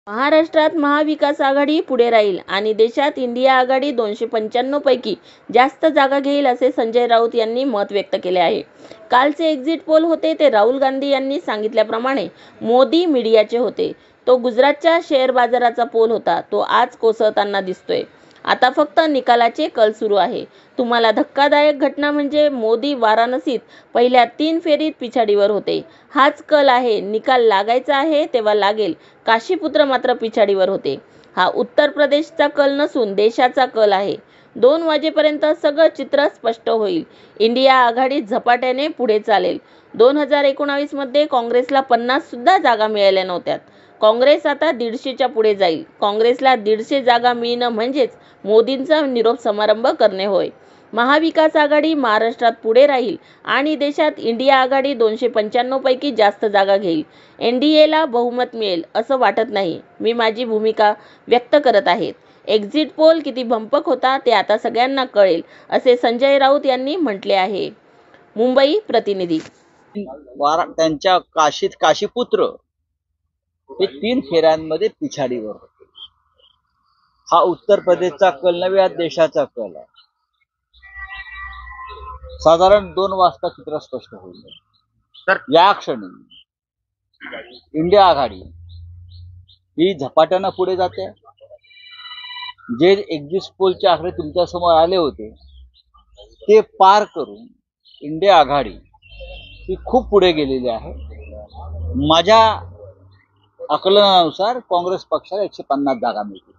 महाराष्ट्रात महाविकास आघाडी पुढे राहील आणि देशात इंडिया आघाडी 295 पैकी जास्त जागा घेईल असे संजय राऊत यांनी मत व्यक्त केले आहे. कालचे एक्झिट पोल होते ते राहुल गांधी यांनी सांगितल्याप्रमाणे मोदी मीडियाचे होते. तो गुजरातच्या शेअर बाजाराचा पोल होता. तो आज कोसळताना दिसतोय. आता फक्त निकालाचे कल सुरू आहे. तुम्हाला धक्कादायक घटना म्हणजे मोदी वाराणसीत पहिल्या 3 फेरीत पिछाडीवर होते. हाच कल आहे. निकाल लागायचा आहे तेव्हा लागेल. काशीपुत्र मात्र पिछाडीवर होते. हा उत्तर प्रदेशचा कल नसून देशाचा कल आहे. 2 वाजेपर्यंत सगळं चित्र स्पष्ट होईल. इंडिया आघाडी झपाट्याने पुढे चालेल. 2019 मध्ये काँग्रेसला 50 सुद्धा जागा मिळाल्या नव्हत्या. काँग्रेस आता 150च्या पुढे जाईल. काँग्रेसला 150 जागा मिळणं म्हणजेच मोदींचा निरोप समारंभ करणे होय. महाविकास आघाडी महाराष्ट्रात पुढे राहील आणि देशात इंडिया आघाडी 295 पैकी जास्त जागा घेईल. एनडीएला बहुमत मिळेल असं वाटत नाही. मी माझी भूमिका व्यक्त करत आहे. एक्झिट पोल किती भंपक होता ते आता सगळ्यांना कळेल असे संजय राऊत यांनी म्हटले आहे. मुंबई प्रतिनिधी. त्यांच्या काशीपुत्र हे 3 फेऱ्यांमध्ये पिछाडीवर होते. हा उत्तर प्रदेशचा कल नव्हे, हा देशाचा कल आहे. साधारण 2 वाजता चित्र स्पष्ट होईल. तर या क्षणी इंडिया आघाडी ही झपाट्यानं पुढे जाते. जे एक्झिट पोलचे आकडे तुमच्या समोर आले होते ते पार करून इंडिया आघाडी ही खूप पुढे गेलेली आहे. माझ्या आकलनानुसार काँग्रेस पक्षाला 150 जागा मिळतील.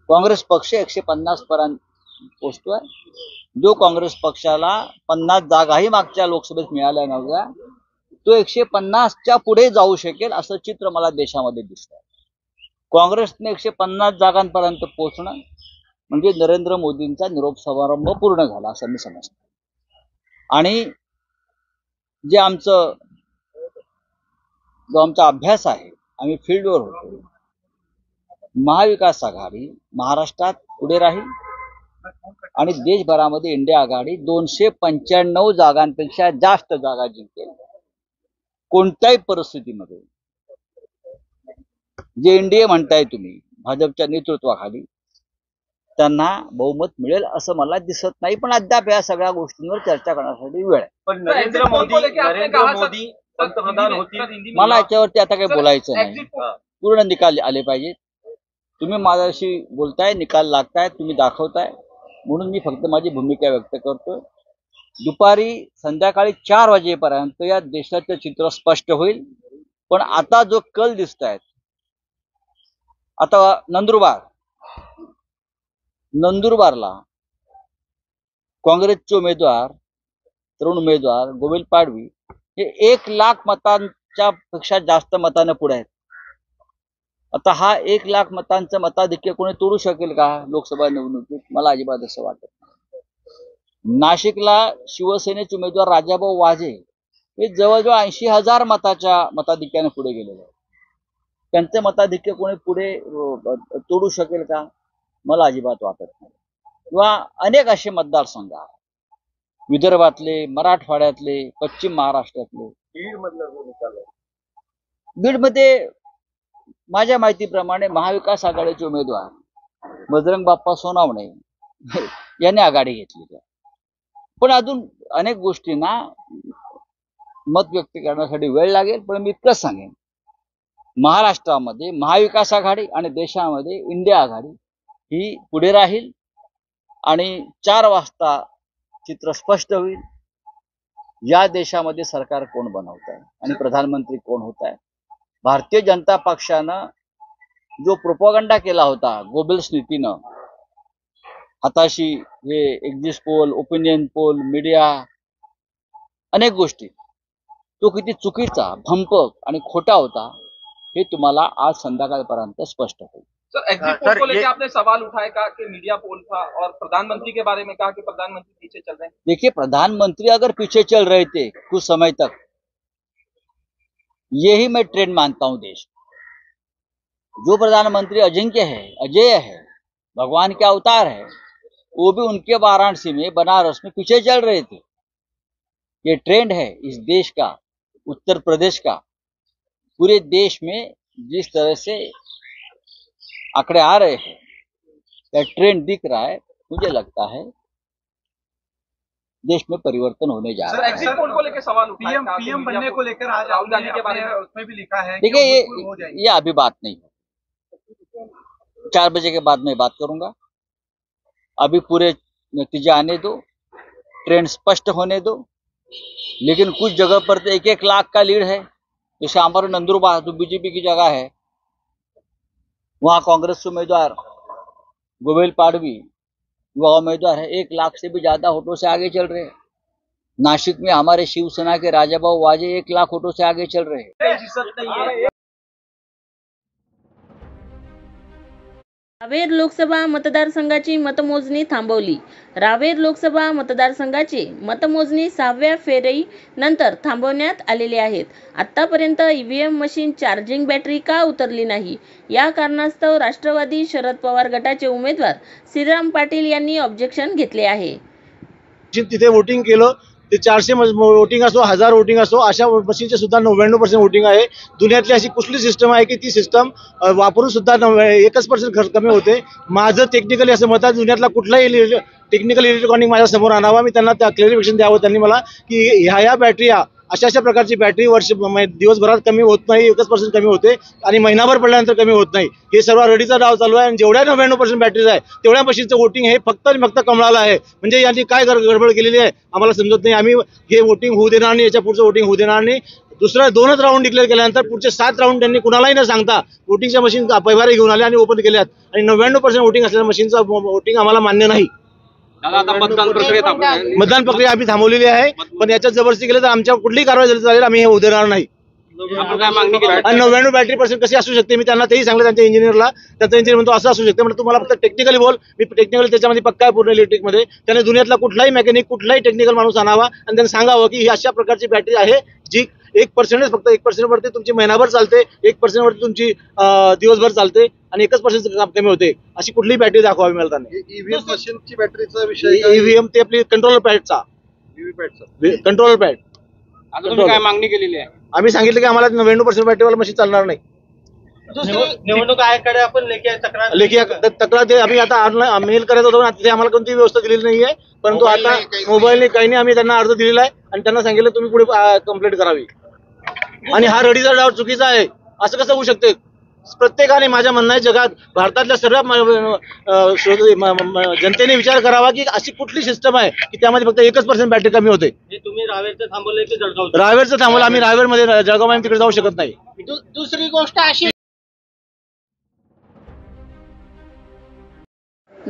काँग्रेस पक्ष 150 पर्यंत पोहोचतोय. जो काँग्रेस पक्षाला 50 जागाही मागच्या लोकसभेत मिळाल्या नव्हत्या, तो 150च्या पुढे जाऊ शकेल असं चित्र मला देशामध्ये दिसतंय. काँग्रेसने 150 जागांपर्यंत पोहोचणं म्हणजे नरेंद्र मोदींचा निरोप समारंभ पूर्ण झाला असं मी समजतो. आणि जो आमचा अभ्यास आहे, आम्ही फील्डवर होतो, महाविकास आघाडी महाराष्ट्रात पुढे राहील आणि देशभरामध्ये इंडिया आघाडी 295 जागांपेक्षा जास्त जागा जिंकेल. कोणत्याही परिस्थितीमध्ये जे एनडीए म्हणताय तुम्ही भाजपच्या नेतृत्वाखाली, त्यांना बहुमत मिळेल असं मला दिसत नाही. पण अद्याप या सगळ्या गोष्टींवर चर्चा करण्यासाठी वेळ आहे. पण नरेंद्र मोदी पंतप्रधान होतील, मला याच्यावरती आता काही बोलायचं नाही. पूर्ण निकाल आले पाहिजेत. तुम्ही माझ्याशी बोलताय, निकाल लागताय, तुम्ही दाखवताय, म्हणून मी फक्त माझी भूमिका व्यक्त करतोय. दुपारी संध्याकाळी 4 वाजेपर्यंत या देशाचं चित्र स्पष्ट होईल. पण आता जो कल दिसतायत, आता नंदुरबारला काँग्रेसचे उमेदवार, तरुण उमेदवार गोविंद पाडवी हे 1 लाख मतांच्या पेक्षा जास्त मताने पुढे आहेत. आता हा 1 लाख मतांचं मताधिक्य कोणी तोडू शकेल का लोकसभा निवडणुकीत? मला अजिबात असं वाटत नाही. नाशिकला शिवसेनेचे उमेदवार राजाभाऊ वाजे हे जवळजवळ 80,000 मताच्या मताधिक्याने पुढे गेलेले आहेत. त्यांचे मताधिक्य कोणी पुढे तोडू शकेल का? मला अजिबात वाटत नाही. किंवा अनेक असे मतदारसंघ आहेत, विदर्भातले, मराठवाड्यातले, पश्चिम महाराष्ट्रातले. बीडमध्ये माझ्या माहितीप्रमाणे महाविकास आघाडीचे उमेदवार बजरंग बाप्पा सोनवणे यांनी आघाडी घेतली. पण अजून अनेक गोष्टींना मत व्यक्त करण्यासाठी वेळ लागेल. पण मी इतकंच सांगेन, महाराष्ट्रामध्ये महाविकास आघाडी आणि देशामध्ये इंडिया आघाडी ही पुढे राहील आणि 4 वाजता चित्र स्पष्ट होईल. या देशामध्ये सरकार कोण बनवत आहे आणि प्रधानमंत्री कोण होत आहे. भारतीय जनता पक्षानं जो प्रोपगंडा केला होता गोबेल्स नीतीनं, हाताशी हे exit poll, opinion poll, media, अनेक गोष्टी, तो किती चुकीचा, भंपक आणि खोटा होता हे तुम्हाला आज संध्याकाळपर्यंत स्पष्ट होईल. सर, एग्जिट पोल को लेकर आपने सवाल उठाया का कि मीडिया पोल था, और प्रधानमंत्री के बारे में कहा कि प्रधानमंत्री पीछे चल रहे हैं. देखिए, प्रधानमंत्री अगर पीछे चल रहे थे कुछ समय तक, यही मैं ट्रेंड मानता हूं देश. जो प्रधानमंत्री अजिंक्य है, अजय है, भगवान के अवतार है, वो भी उनके वाराणसी में, बनारस में पीछे चल रहे थे. ये ट्रेंड है इस देश का, उत्तर प्रदेश का. पूरे देश में जिस तरह से आंकड़े आ रहे हैं या ट्रेंड दिख रहा है, मुझे लगता है देश में परिवर्तन होने जा रहा है। एग्जिट पोल को लेकर सवाल उठा है, पीएम बनने को लेकर आज राहुल गांधी के बारे में उसमें भी लिखा है। देखिए ये अभी बात नहीं है, 4 बजे के बाद मैं बात करूंगा। अभी पूरे नतीजे आने दो, ट्रेंड स्पष्ट होने दो। लेकिन कुछ जगह पर तो 1-1 लाख का लीड है। जैसे हमारे नंदुरबार जो बीजेपी की जगह है, वहां कांग्रेस के उम्मीदवार गोविल पाडवी युवा उम्मीदवार है, 1 लाख से भी ज्यादा वोटों से आगे चल रहे हैं। नासिक में हमारे शिवसेना के राजाभाऊ वाजे 1 लाख वोटों से आगे चल रहे हैं। रावेर लोकसभा मतदारसंघाची मतमोजणी थांबवली. रावेर लोकसभा मतदारसंघाची मतमोजणी 6व्या फेरीनंतर थांबवण्यात आलेली आहेत. आतापर्यंत ईव्हीएम मशीन चार्जिंग बॅटरी का उतरली नाही, या कारणास्तव राष्ट्रवादी शरद पवार गटाचे उमेदवार श्रीराम पाटील यांनी ऑब्जेक्शन घेतले आहे. तिथे वोटिंग केलं ते 400 वोटिंग असो, 1000 वोटिंग असो, अशा मशीनचे सुद्धा 99% वोटिंग आहे. दुनियातली अशी कुठली सिस्टम आहे की ती सिस्टम वापरून सुद्धा 1% खर्च कमी होते. माझं टेक्निकली असं मत आहे, दुनियातला कुठलाही टेक्निकल इलेक्ट्रॉनिक माझ्या समोर आणावा. मी त्यांना त्या क्लॅरिफिकेशन द्यावं त्यांनी मला की ह्या बॅटरी अशा प्रकारची बॅटरी दिवसभरात कमी होत नाही, 1% कमी होते आणि महिनाभर पडल्यानंतर कमी होत नाही. हे सर्व रेडीचा डाव चालू आहे आणि जेवढ्या 99% बॅटरीज आहे तेवढ्या मशीनचं वोटिंग हे फक्त आणि फक्त कमळाला आहे. म्हणजे यांनी काय गडबड केलेली आहे आम्हाला समजत नाही. आम्ही हे वोटिंग होऊ देणार नाही, याच्या पुढचं वोटिंग होऊ देणार नाही. दुसरा 2च राऊंड डिक्लेअर केल्यानंतर पुढचे 7 राऊंड त्यांनी कुणालाही न सांगता वोटिंगच्या मशीन पैवारे घेऊन आले आणि ओपन केल्यात आणि 99% वोटिंग असलेल्या मशीनचं वोटिंग आम्हाला मान्य नाही. मतदान प्रक्रिया आम्ही थांबवलेली आहे, पण याच्यात जबरदस्ती केली तर आमच्यावर कुठलीही कारवाई झाली चालेल, आम्ही हे होऊ देणार नाही. आणि 99 बॅटरी% कशी असू शकते मी त्यांना तेही सांगलं त्यांच्या इंजिनियरला. त्यांचा इंजिनियर म्हणतो असं असू शकते. म्हणजे तुम्हाला फक्त टेक्निकली बोल, मी टेक्निकल त्याच्यामध्ये पक्का आहे पूर्ण इलेक्ट्रिकमध्ये. त्याने दुनियातला कुठलाही मेकॅनिक कुठलाही टेक्निकल माणूस आणावा आणि त्यांनी सांगावं की ही अशा प्रकारची बॅटरी आहे जी 1% फक्त 1% वरती तुमची महिनाभर चालते, 1% वरती तुमची दिवसभर चालते आणि 1% काम कमी होते. अशी कुठलीही बॅटरी दाखवावी मला त्यांनी. ईव्हीएम मशीनची बॅटरीचा विषय ईव्हीएम ते आपली कंट्रोलर पॅडचा कंट्रोलर पॅड. काय मागणी केलेली आहे? आम्ही सांगितलं की आम्हाला 99% बॅटरीवाला मशीन चालणार नाही. निवडणूक आयोगाकडे आपण लेखी तक्रार ते आम्ही आता मेल करायचं होतं, तिथे आम्हाला कोणती व्यवस्था दिलेली नाहीये. परंतु आता मोबाईलने काही नाही, आम्ही त्यांना अर्ज दिलेला आहे आणि त्यांना सांगितलं तुम्ही पुढे कंप्लेंट करावी. आणि हा रडीचा डाव चुकीचा आहे. असं कसं होऊ शकते? प्रत्येकाने माझ्या म्हणणं आहे जगात भारतातल्या सर्व जनतेने विचार करावा की अशी कुठली सिस्टम आहे की त्यामध्ये फक्त 1% बॅटरी कमी होते. तुम्ही रावेरचं थांबवलंय की जळगाव? रावेरचं थांबवलं आम्ही. रावेरमध्ये जळगावमध्ये तिकडे जाऊ शकत नाही. दुसरी गोष्ट अशी,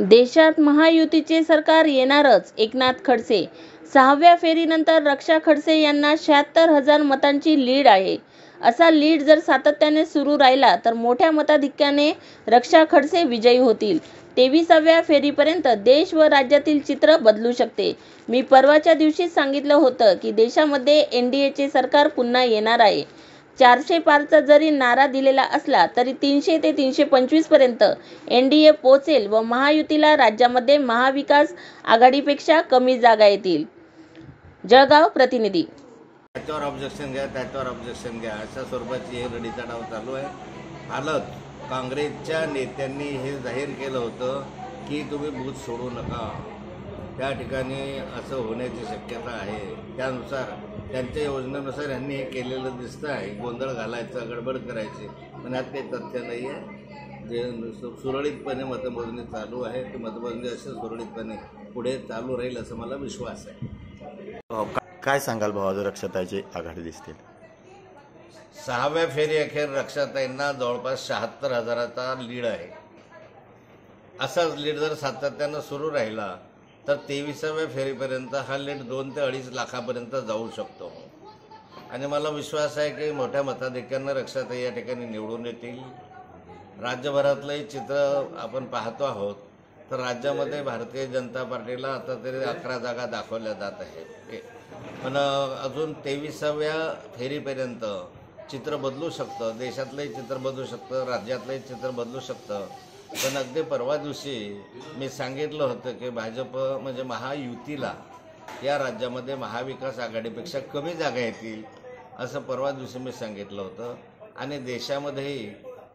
देशात महायुतीचे सरकार येणारच. एकनाथ खडसे. 6व्या फेरीनंतर रक्षा खडसे यांना 76,000 मतांची लीड आहे. असा लीड जर सातत्याने सुरू राहिला तर मोठ्या मताधिक्याने रक्षा खडसे विजयी होतील. 23व्या फेरीपर्यंत देश व राज्यातील चित्र बदलू शकते. मी परवाच्या दिवशीच सांगितलं होतं की देशामध्ये एनडीएचे सरकार पुन्हा येणार आहे. 400 पारचा जरी नारा दिलेला असला तरी 300 ते 325 पर्यंत एनडीए पोहोचेल व महायुतीला राज्यामध्ये महाविकास आघाडीपेक्षा कमी जागा येतील. जळगाव प्रतिनिधी. त्याच्यावर ऑब्जेक्शन घ्या, त्याच्यावर ऑब्जेक्शन घ्या, अशा स्वरूपाची हे रडीचा डाव चालू आहे. हालत काँग्रेसच्या नेत्यांनी हे जाहीर केलं होतं की तुम्ही बूथ सोडू नका. त्या ठिकाणी असं होण्याची शक्यता आहे. त्यानुसार त्यांच्या योजनेनुसार यांनी हे केलेलं दिसतं आहे. गोंधळ घालायचा, गडबड करायची, पण यात काही तथ्य नाही आहे. जे सुरळीतपणे मतमोजणी चालू आहे, ती मतमोजणी अशी सुरळीतपणे पुढे चालू राहील असं मला विश्वास आहे. काय सांगाल भाऊ, रक्षाताईची आघाडी दिसतील? 6व्या फेरी अखेर रक्षाताईंना जवळपास 76,000चा लीड आहे. असाच लीड जर सातत्यानं सुरू राहिला तर 23व्या फेरीपर्यंत हा लीड 2 ते 2.5 लाखापर्यंत जाऊ शकतो. आणि मला विश्वास आहे की मोठ्या मताधिक्यानं रक्षाताई या ठिकाणी निवडून येतील. राज्यभरातलंही चित्र आपण पाहतो आहोत तर राज्यामध्ये भारतीय जनता पार्टीला आता तरी 11 जागा दाखवल्या जात आहेत. पण अजून 23व्या फेरीपर्यंत चित्र बदलू शकतं. देशातलंही चित्र बदलू शकतं, राज्यातलंही चित्र बदलू शकतं. पण अगदी परवा दिवशी मी सांगितलं होतं की भाजप म्हणजे महायुतीला या राज्यामध्ये महाविकास आघाडीपेक्षा कमी जागा येतील असं परवा दिवशी मी सांगितलं होतं. आणि देशामध्येही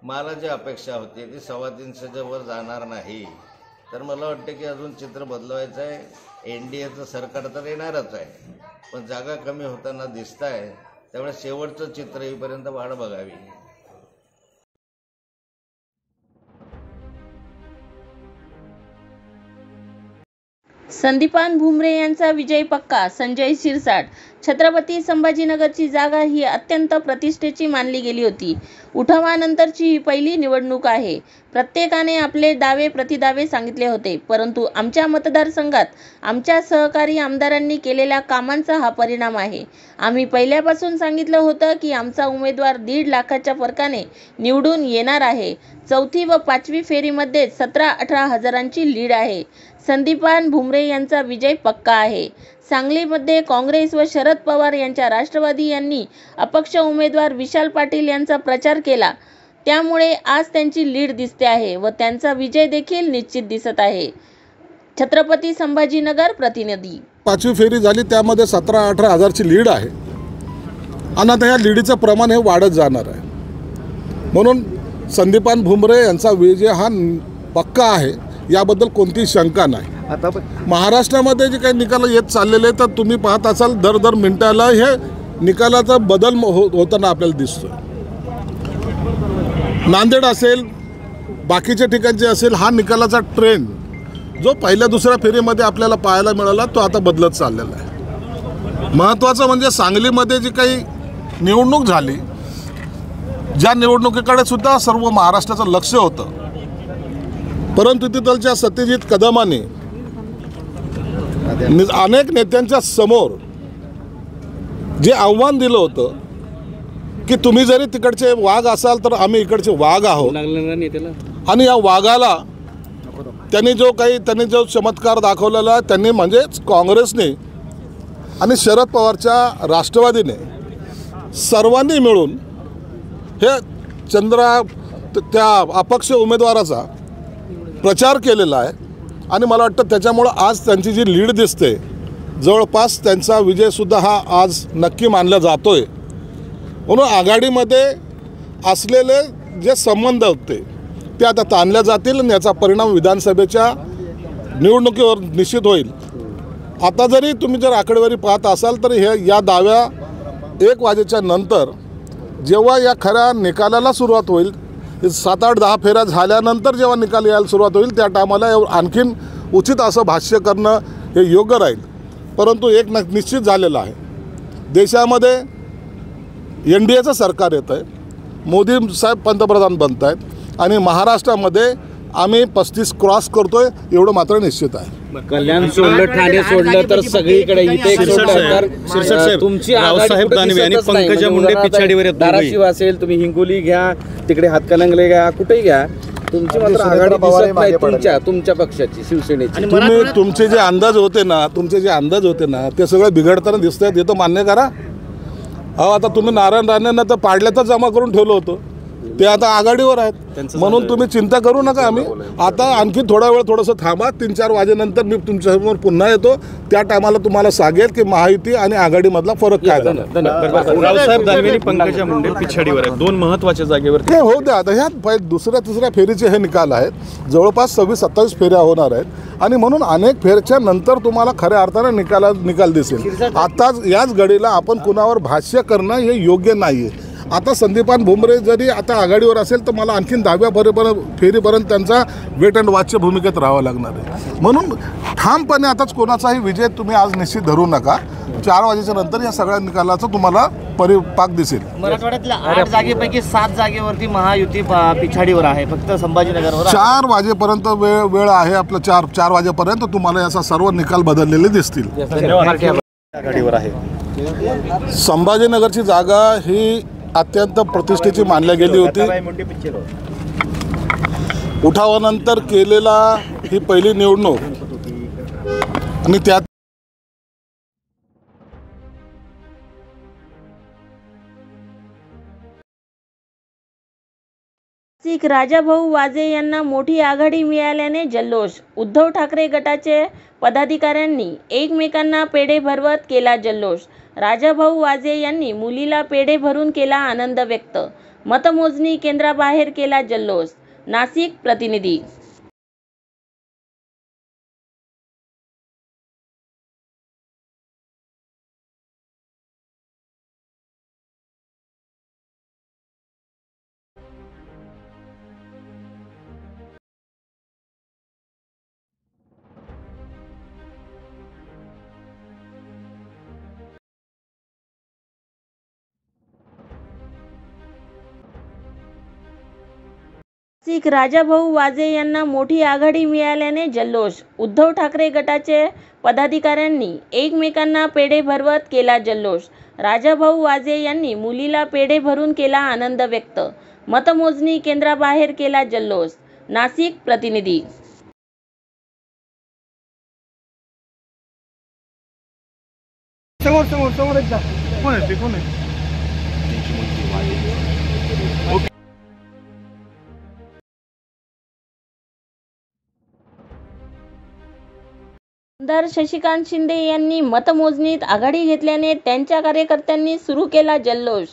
मला जी अपेक्षा होती ती 350च्या वर जाणार नाही. तर मला वाटतं की अजून चित्र बदलवायचं आहे. NDAचं सरकार तर येणारच आहे, पण जागा कमी होताना दिसत आहे. त्यामुळे शेवटचं चित्र येईपर्यंत वाढ बघावी. संदीपान भुमरे यांचा विजय पक्का. संजय शिरसाट. छत्रपती संभाजीनगरची जागा ही अत्यंत प्रतिष्ठेची मानली गेली होती. उठावानंतरची ही पहिली निवडणूक आहे. प्रत्येकाने आपले दावे प्रतिदावे सांगितले होते, परंतु आमच्या मतदारसंघात आमच्या सहकारी आमदारांनी केलेल्या कामांचा हा परिणाम आहे. आम्ही पहिल्यापासून सांगितलं होतं की आमचा उमेदवार 1.5 लाखाच्या फरकाने निवडून येणार आहे. चौथी व पाचवी फेरीमध्ये 17-18 हजारांची लीड आहे. संदीपान भुमरे यांचा विजय पक्का आहे. सांगलीमध्ये काँग्रेस व शरद पवार यांच्या राष्ट्रवादी यांनी अपक्ष उमेदवार विशाल पाटील यांचा प्रचार केला, त्यामुळे आज त्यांची लीड दिसते आहे व त्यांचा विजय देखील निश्चित दिसत आहे. छत्रपती संभाजीनगर प्रतिनिधी. पाचवी फेरी झाली, त्यामध्ये 17-18 हजारची लीड आहे आणि आता या लीडीचं प्रमाण हे वाढत जाणार आहे. म्हणून संदीपान भुमरे यांचा विजय हा पक्का आहे, याबद्दल कोणतीही शंका नाही. आता महाराष्ट्रामध्ये जे काही निकाल येत चाललेले तर तुम्ही पाहत असाल दर मिनिटाला हे निकालाचा बदल होताना आपल्याला दिसतो. नांदेड असेल, बाकीच्या ठिकाणचे असेल, हा निकालाचा ट्रेंड जो पहिल्या दुसऱ्या फेरीमध्ये आपल्याला पाहायला मिळाला तो आता बदलत चाललेला आहे. महत्त्वाचं म्हणजे सांगलीमध्ये जी काही निवडणूक झाली, ज्या निवडणुकीकडे सुद्धा सर्व महाराष्ट्राचं लक्ष होतं, परंतु तिथलच्या सत्यजित कदमाने अनेक नेत्यांच्या समोर जे आव्हान दिलं होतं की तुम्ही जरी तिकडचे वाघ असाल तर आम्ही इकडचे वाघ आहोत, आणि या वाघाला त्यांनी जो चमत्कार दाखवलेला त्यांनी म्हणजेच काँग्रेसने आणि शरद पवारच्या राष्ट्रवादीने सर्वांनी मिळून हे त्या अपक्ष उमेदवाराचा प्रचार केलेला आहे. आणि मला वाटतं त्याच्यामुळं आज त्यांची जी लीड दिसते, जवळपास त्यांचा विजयसुद्धा हा आज नक्की मानला जातो आहे. म्हणून आघाडीमध्ये असलेले जे संबंध होते ते आता ताणल्या जातील आणि याचा परिणाम विधानसभेच्या निवडणुकीवर निश्चित होईल. आता जरी तुम्ही आकडेवारी पाहत असाल तर या दाव्या 1 वाजेच्या नंतर जेव्हा या खऱ्या निकालाला सुरुवात होईल, 7-8-10 फेऱ्या झाल्यानंतर जेव्हा निकाल यायला सुरुवात होईल त्या टायमाला आणखीन उचित असं भाष्य करणं हे योग्य राहील. परंतु एक निश्चित झालेलं आहे, देशामध्ये NDAचं सरकार येतं आहे, मोदी साहेब पंतप्रधान बनत आहेत आणि महाराष्ट्रामध्ये आम्ही 35 क्रॉस करतोय एवढं मात्र निश्चित आहे. कल्याण सोडलं, ठाणे सोडलं तर सगळीकडे इथे तुमची रावसाहेब दानवे आणि पंकजा मुंडे पिछाडीवर आहेत. धाराशिव असेल, तुम्ही हिंगोली घ्या, तिकडे हातकणंगले घ्या, कुठेही घ्या, तुमची मात्र आघाडी दिसत नाही तुमच्या पक्षाची, शिवसेनेची. तुमचे जे अंदाज होते ना ते सगळं बिघडताना दिसत आहेत, हे तर मान्य करा. आता तुम्ही नारायण राणेंना तर पाडल्यातच जमा करून ठेवलं होतं, ते आता आघाडीवर आहेत. म्हणून तुम्ही चिंता करू नका. आम्ही आता आणखी थोडा वेळ थोडंसं थांबा, 3-4 वाजेनंतर मी तुमच्यासमोर पुन्हा येतो. त्या टायमाला तुम्हाला सांगेल की महायुती आणि आघाडीमधला फरक काय झाला. रावसाहेब दानवे आणि पंकजा मुंडे पिछाडीवर आहेत, 2 महत्त्वाच्या जागेवर. हे होऊ द्या. आता ह्या दुसऱ्या फेरीचे हे निकाल आहेत, जवळपास 26-27 फेऱ्या होणार आहेत आणि म्हणून अनेक फेरच्या नंतर तुम्हाला खऱ्या अर्थाने निकाल दिसेल. आताच याच घडीला आपण कुणावर भाष्य करणं हे योग्य नाही आहे. आता संदीपान भुमरे जरी आता आघाडीवर असेल तर मला आणखीन 10व्या फेरीपर्यंत त्यांचा वेट अँड वॉचच्या भूमिकेत राहावं लागणार आहे. म्हणून ठामपणे आताच कोणाचाही विजय तुम्ही आज निश्चित धरू नका. 4 वाजेच्या नंतर या सगळ्या निकालाचा तुम्हाला परिपाक दिसेल. मराठवाड्यातल्या 8 जागेपैकी 7 जागेवरती महायुती पिछाडीवर आहे, फक्त संभाजीनगरवर 4 वाजेपर्यंत वेळ आहे आपलं. 4 वाजेपर्यंत तुम्हाला याचा सर्व निकाल बदललेले दिसतील. आघाडीवर आहे. संभाजीनगरची जागा ही अत्यंत प्रतिष्ठेची मानली गेली होती. उठावानंतर केलेला ही पहिली निवडणूक आणि त्यात राजाभाऊ वाजे यांना मोठी आघाडी मिळाल्याने जल्लोष. उद्धव ठाकरे गटाचे पदाधिकाऱ्यांनी एकमेकांना पेढे भरवत केला जल्लोष. राजाभाऊ वाजे यांनी मुलीला पेढे भरून केला आनंद व्यक्त. मतमोजणी केंद्राबाहेर केला जल्लोष. नाशिक प्रतिनिधी. नाशिक राजाभाऊ वाजे यांना मोठी आघाडी मिळाल्याने जल्लोष. उद्धव ठाकरे गटाचे पदाधिकाऱ्यांनी एकमेकांना पेढे भरवत केला जल्लोष. राजाभाऊ वाजे यांनी मुलीला पेढे भरून केला आनंद व्यक्त. मतमोजणी केंद्राबाहेर केला जल्लोष. नाशिक प्रतिनिधी. समोर समोर समोर एकदा कोण आहे ते कोण आहे? आमदार शशिकांत शिंदे यांनी मतमोजणीत आघाडी घेतल्याने त्यांच्या कार्यकर्त्यांनी सुरू केला जल्लोष.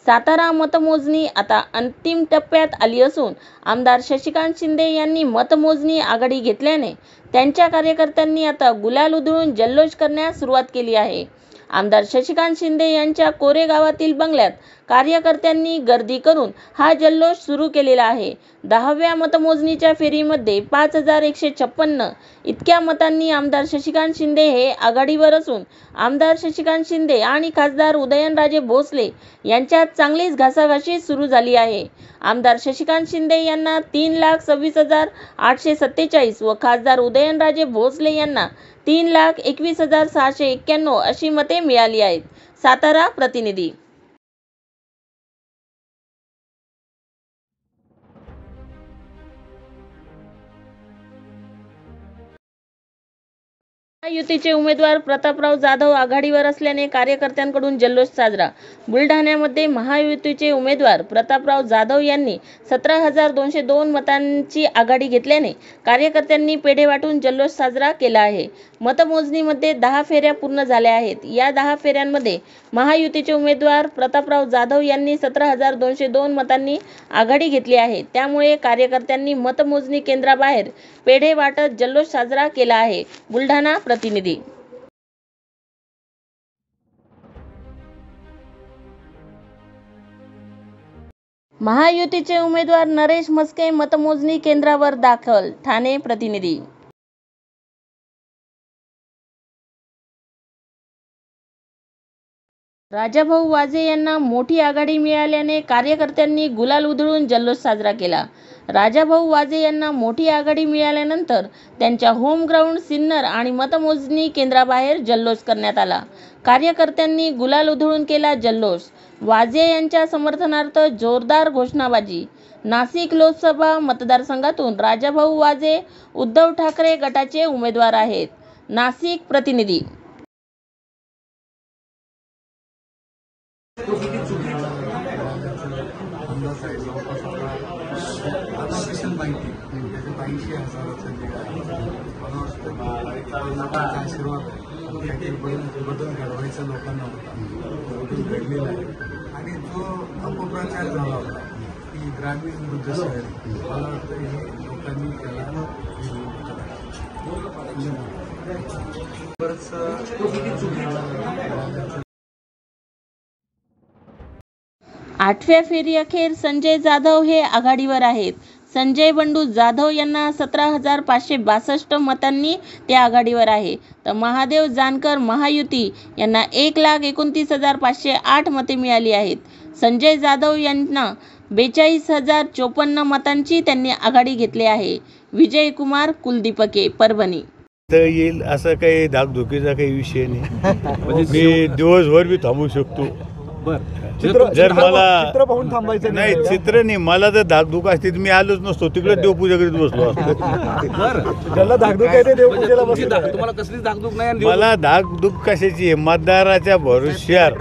सातारा मतमोजणी आता अंतिम टप्प्यात आली असून आमदार शशिकांत शिंदे यांनी मतमोजणी आघाडी घेतल्याने त्यांच्या कार्यकर्त्यांनी आता गुलाल उधळून जल्लोष करण्यास सुरुवात केली आहे. आमदार शशिकांत शिंदे यांच्या कोरेगावातील बंगल्यात कार्यकर्त्यांनी गर्दी करून हा जल्लोष सुरू केलेला आहे. 10व्या मतमोजणीच्या फेरीमध्ये 5156 इतक्या मतांनी आमदार शशिकांत शिंदे हे आघाडीवर असून आमदार शशिकांत शिंदे आणि खासदार उदयनराजे भोसले यांच्यात चांगलीच घासाघाशी सुरू झाली आहे. आमदार शशिकांत शिंदे यांना 3,26,847 व खासदार उदयनराजे भोसले यांना 3,21,691 अशी मते मिळाली आहेत. सातारा प्रतिनिधी. महायुतीचे उमेदवार प्रतापराव जाधव आघाडीवर असल्याने कार्यकर्त्यांकडून जल्लोष साजरा. बुलढाण्यामध्ये महायुतीचे उमेदवार प्रतापराव जाधव यांनी 17,202 मतांची आघाडी घेतल्याने कार्यकर्त्यांनी पेढे वाटून जल्लोष साजरा केला आहे. मतमोजणीमध्ये 10 फेऱ्या पूर्ण झाल्या आहेत. या 10 फेऱ्यांमध्ये महायुतीचे उमेदवार प्रतापराव जाधव यांनी 17,202 मतांनी आघाडी घेतली आहे. त्यामुळे कार्यकर्त्यांनी मतमोजणी केंद्राबाहेर पेढे वाटत जल्लोष साजरा केला आहे. बुलढाणा प्रतिनिधी. महायुतीचे उमेदवार नरेश म्हस्के मतमोजणी केंद्रावर दाखल. ठाणे प्रतिनिधी. राजाभाऊ वाजे यांना मोठी आघाडी मिळाल्याने कार्यकर्त्यांनी गुलाल उधळून जल्लोष साजरा केला. राजाभाऊ वाजे यांना मोठी आघाडी मिळाल्यानंतर त्यांच्या होम ग्राउंड सिन्नर आणि मतमोजणी केंद्राबाहेर जल्लोष करण्यात आला. कार्यकर्त्यांनी गुलाल उधळून केला जल्लोष. वाजे यांच्या समर्थनार्थ जोरदार घोषणाबाजी. नाशिक लोकसभा मतदारसंघातून राजाभाऊ वाजे उद्धव ठाकरे गटाचे उमेदवार आहेत. नाशिक प्रतिनिधी. बदल घडवायचा लोकांना होता घडलेला आहे आणि जो अपप्रचार झाला होता की ग्रामीण वृद्ध शहर मला वाटतं हे लोकांनी त्याला आठव्या फेरी अखेर संजय जाधव हे आघाडीवर आहेत. संजय बंडू जाधव यांना 17,562 मतांनी ते आघाडीवर आहे. तर महादेव जानकर महायुती यांना 1,29,508 मते मिळाली आहेत. संजय जाधव यांना 42,054 मतांची त्यांनी आघाडी घेतली आहे. विजय कुमार कुलदीपके परभणी. तर येईल असं काही धाकधुकीचा काही विषय नाही. मी दिवसभर बी थांबू शकतो. जर मला चित्र पाहून थांबायचं नाही, चित्र नाही, मला जर धाकधूक असते तर मी आलोच नसतो. तिकडे देवपूजा करीत बसलो असतो. ज्याला धाकधूक आहे ते देवपूजेला बसले. तुम्हाला कसलीच धाकधूक नाही. मला धाकधूक कशाची आहे? मतदाराच्या भरोश्यावर,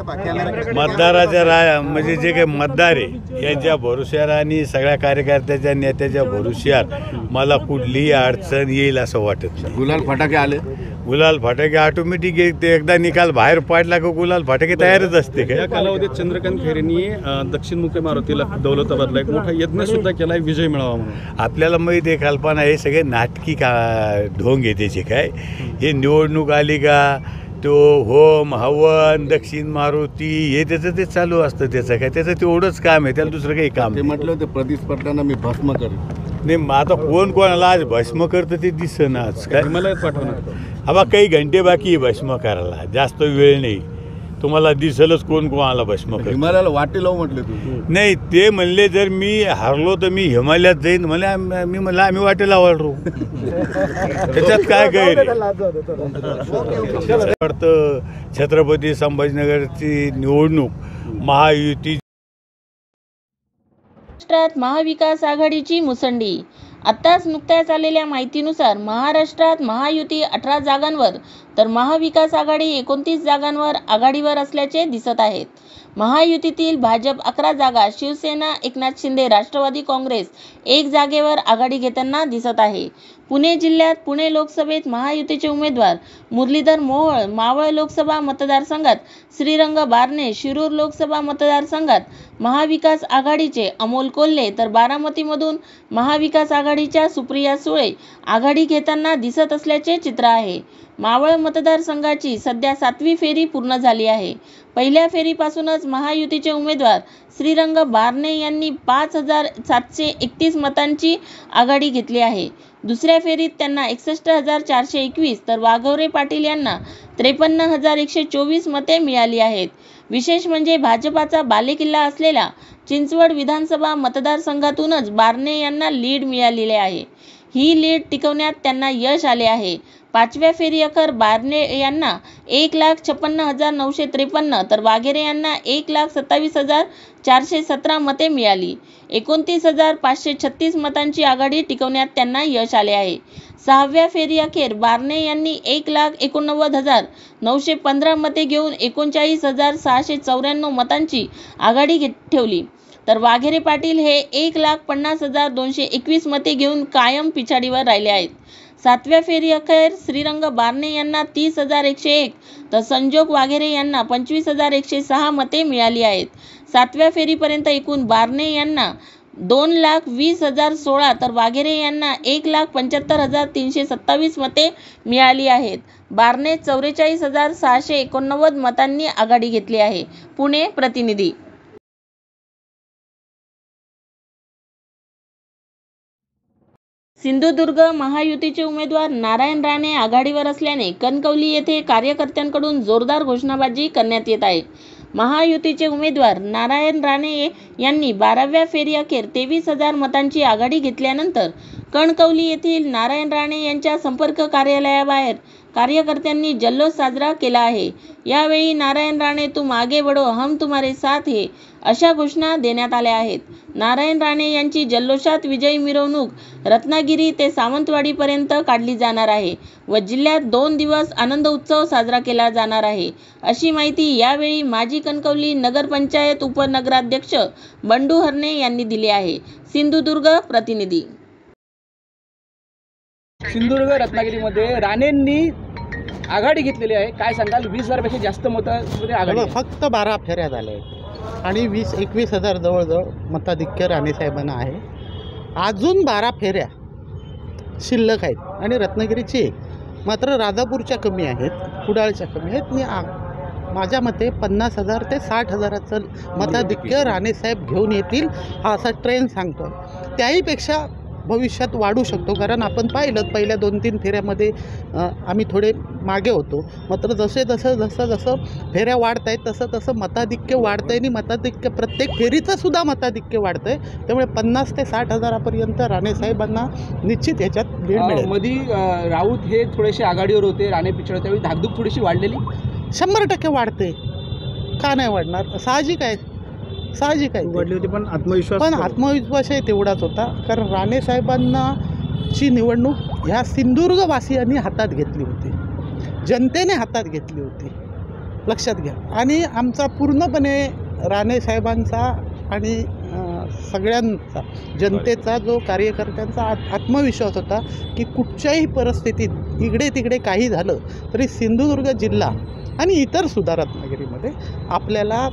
मतदाराच्या म्हणजे जे काही मतदार आहे यांच्या भरोश्यावर आणि सगळ्या कार्यकर्त्याच्या नेत्याच्या भरोश्यावर मला कुठलीही अडचण येईल असं वाटत नाही. गुलाल फटाके आले. गुलाल फटाके ऑटोमॅटिक ते एकदा निकाल बाहेर पाडला का गुलाल फटाके तयारच असते या काय. कालावधीत चंद्रकांत खैरेंनी दक्षिणमुखी मारुतीला दौलताबादला एक मोठा यज्ञ सुद्धा केलाय विजय मिळावा म्हणून. आपल्याला माहिती आहे कल्पना हे सगळे नाटकी ढोंग आहे त्याचे काय. हे निवडणूक आली का तो होम हवन दक्षिण मारुती हे त्याचं ते चालू असतं. त्याचं काय त्याचं तेवढंच काम आहे, त्याला दुसरं काही काम ते नाही. म्हटलं होतं प्रतिस्पर्ध्यांना मी भस्म करेन. नाही मग आता कोण कोणाला आज भस्म करतं ते दिसतं ना आज काय. हिमालयात पाठवणार. हा काही घंटे बाकी आहे भस्म करायला, जास्त वेळ नाही. तुम्हाला दिसलंच कोण कोणाला भस्म करतं. हिमालयाला वाटे लावू म्हटले तू. नाही ते म्हणले जर मी हारलो तर मी हिमालयात जाईन म्हणले. मी म्हणलं आम्ही वाटेला वाढलो. त्याच्यात काय गैर आहे? वाटतं छत्रपती संभाजीनगरची निवडणूक महायुती महाराष्ट्रात महाविकास आघाडीची मुसंडी. आत्ताच नुकत्याच आलेल्या माहितीनुसार महाराष्ट्रात महायुती 18 जागांवर तर महाविकास आघाडी 29 जागांवर आघाडीवर असल्याचे दिसत आहेत. महायुतीतील भाजप 11 जागा, शिवसेना, एकनाथ शिंदे, राष्ट्रवादी काँग्रेस 1 जागेवर आघाडी घेताना दिसत आहे. पुणे जिल्ह्यात पुणे लोकसभेत महायुतीचे उमेदवार मुरलीधर मोहोळ मावळ लोकसभा मतदारसंघात, श्रीरंग बारणे शिरूर लोकसभा मतदारसंघात महाविकास आघाडीचे अमोल कोल्हे तर बारामतीमधून महाविकास आघाडीच्या सुप्रिया सुळे आघाडी घेताना दिसत असल्याचे चित्र आहे. मावळ मतदारसंघाची सध्या 7वी फेरी पूर्ण झाली आहे. पहिल्या फेरीपासूनच महायुतीचे उमेदवार श्रीरंग बारणे यांनी 5,731 मतांची आघाडी घेतली आहे. दुसऱ्या फेरीत त्यांना 61,421 तर वाघोरे पाटील यांना 53,124 मते मिळाली आहेत. विशेष म्हणजे भाजपाचा बालेकिल्ला असलेल्या चिंचवड विधानसभा मतदारसंघातूनच बारणे यांना लीड मिळालेली आहे. ही लीड टिकवण्यात त्यांना यश आले आहे. 5व्या फेरीअखेर बारणे यांना 1,56,953 तर वाघेरे यांना 1,27,417 मते मिळाली. 29,536 मतांची आघाडी टिकवण्यात त्यांना यश आले आहे. 6व्या फेरीअखेर बारणे यांनी 1,89,915 मते घेऊन 39,694 मतांची आघाडी ठेवली. तर वाघेरे पाटील हे 1,50,221 मते घेऊन कायम पिछाडीवर राहिले आहेत. 7व्या फेरीअखेर श्रीरंग बारणे यांना 30,101 तर संजोग वाघेरे यांना 25,106 मते मिळाली आहेत. 7व्या फेरीपर्यंत एकूण बारणे यांना 2,20,016 तर वाघेरे यांना 1,75,327 मते मिळाली आहेत. बारणे 44,689 मतांनी आघाडी घेतली आहे. पुणे प्रतिनिधी. सिंधुदुर्ग महायुतीचे उमेदवार नारायण राणे आघाडीवर असल्याने कणकवली येथे कार्यकर्त्यांकडून जोरदार घोषणाबाजी करण्यात येत आहे. महायुतीचे उमेदवार नारायण राणे यांनी 12व्या फेरीअखेर 23,000 मतांची आघाडी घेतल्यानंतर कणकवली येथील नारायण राणे यांच्या संपर्क कार्यालयाबाहेर कार्यकर्त्यांनी जल्लोष साजरा केला आहे. यावेळी नारायण राणे तुम आगे बढ़ो हम तुम्हारे साथ है अशा घोषणा देण्यात आल्या आहेत. नारायण राणे यांची जल्लोषात विजयी मिरवणूक रत्नागिरी ते सावंतवाडीपर्यंत काढली जाणार आहे व जिल्ह्यात 2 दिवस आनंद उत्सव साजरा केला जाणार आहे अशी माहिती यावेळी माजी कणकवली नगरपंचायत उपनगराध्यक्ष बंडू हरणे यांनी दिली आहे. सिंधुदुर्ग प्रतिनिधी. सिंधुदुर्ग रत्नागिरीमध्ये राणेंनी आघाडी घेतलेली आहे. काय सांगाल? 20,000 पेक्षा जास्त मतांमध्ये आघाडी. फक्त 12 फेऱ्या झाल्या आहेत आणि 21,000 जवळजवळ मताधिक्य राणेसाहेबांना आहे. अजून 12 फेऱ्या शिल्लक आहेत आणि रत्नागिरीची 1. मात्र राजापूरच्या कमी आहेत, कुडाळच्या कमी आहेत. मी माझ्या मते 50,000 ते 60,000चं मताधिक्य राणेसाहेब घेऊन येतील हा असा ट्रेंड सांगतो. त्याहीपेक्षा भविष्यात वाढू शकतो, कारण आपण पाहिलं पहिल्या 2-3 फेऱ्यामध्ये आम्ही थोडे मागे होतो. मात्र जसं फेऱ्या वाढत आहेत तसं मताधिक्य वाढतं आहे आणि मताधिक्य प्रत्येक फेरीचं सुद्धा मताधिक्य वाढतं आहे. त्यामुळे 50,000 ते 60,000पर्यंत राणेसाहेबांना निश्चित ह्याच्यात लीड मिळेल. मध्ये राऊत हे थोडेसे आघाडीवर होते, राणे पिछाडी, त्यावेळी धाकधूक थोडीशी वाढलेली. 100% वाढते, का नाही वाढणार? साहजिक आहे वाढली होती, पण आत्मविश्वासही तेवढाच होता. कारण राणेसाहेबांना ची निवडणूक ह्या सिंधुदुर्गवासियांनी हातात घेतली होती, जनतेने हातात घेतली होती, लक्षात घ्या. आणि आमचा पूर्णपणे राणेसाहेबांचा आणि सगळ्यांचा जनतेचा जो कार्यकर्त्यांचा आत्मविश्वास होता की कुठच्याही परिस्थितीत इकडे तिकडे काही झालं तरी सिंधुदुर्ग जिल्हा आणि इतर सुद्धा रत्नागिरीमध्ये आपल्याला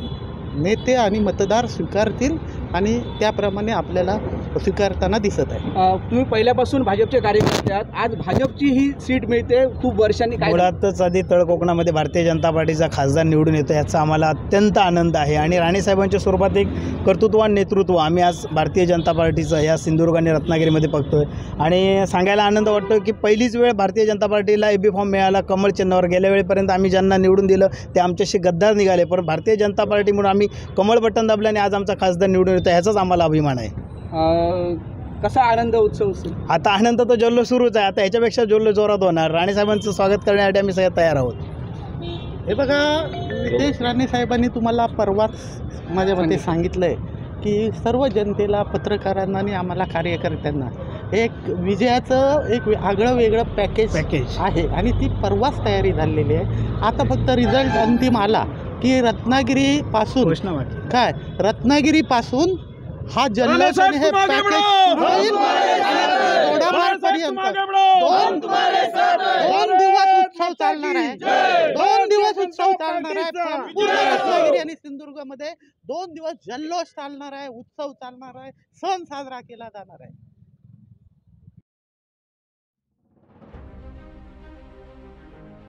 नेते आणि मतदार स्वीकारतील आणि त्याप्रमाणे आपल्याला स्वीकारताना दिसत आहे. तुम्ही पहिल्यापासून भाजपचे कार्यकर्ते आहात, आज भाजपची ही सीट मिळते खूप वर्षांनी. काय मुळातच आधी तळकोकणामध्ये भारतीय जनता पार्टीचा खासदार निवडून येतो याचा आम्हाला अत्यंत आनंद आहे आणि राणेसाहेबांच्या स्वरूपात एक कर्तृत्वान नेतृत्व आम्ही आज भारतीय जनता पार्टीचं या सिंधुदुर्ग आणि रत्नागिरीमध्ये बघतोय आणि सांगायला आनंद वाटतो की पहिलीच वेळ भारतीय जनता पार्टीला AB फॉर्म मिळाला कमळ चिन्हावर. गेल्या वेळेपर्यंत आम्ही ज्यांना निवडून दिलं ते आमच्याशी गद्दार निघाले, पण भारतीय जनता पार्टी म्हणून आम्ही कमळ बटन दाबल्याने आज आमचा खासदार निवडून येतो ह्याचाच आम्हाला अभिमान आहे. कसा आनंद उत्सव आता आनंद तर जल्लोष सुरूच आहे, आता ह्याच्यापेक्षा जल्लोष जोरात होणार. राणेसाहेबांचं स्वागत करण्यासाठी आम्ही सगळे तयार आहोत. हे बघा, नितेश राणे साहेबांनी तुम्हाला परवाच माझ्या मते सांगितलं आहे की सर्व जनतेला, पत्रकारांना आणि आम्हाला कार्यकर्त्यांना एक विजयाचं एक आगळं वेगळं पॅकेज आहे आणि ती परवाच तयारी झालेली आहे. आता फक्त रिझल्ट अंतिम आला की रत्नागिरीपासून काय रत्नागिरीपासून हा जल्लोष आणि हे पॅकेज होईल. पर्यंत 2 दिवस उत्सव चालणार आहे. 2 दिवस उत्सव चालणार आहे. पूर्ण रत्नागिरी आणि सिंधुदुर्गमध्ये 2 दिवस जल्लोष चालणार आहे, उत्सव चालणार आहे, सण साजरा केला जाणार आहे.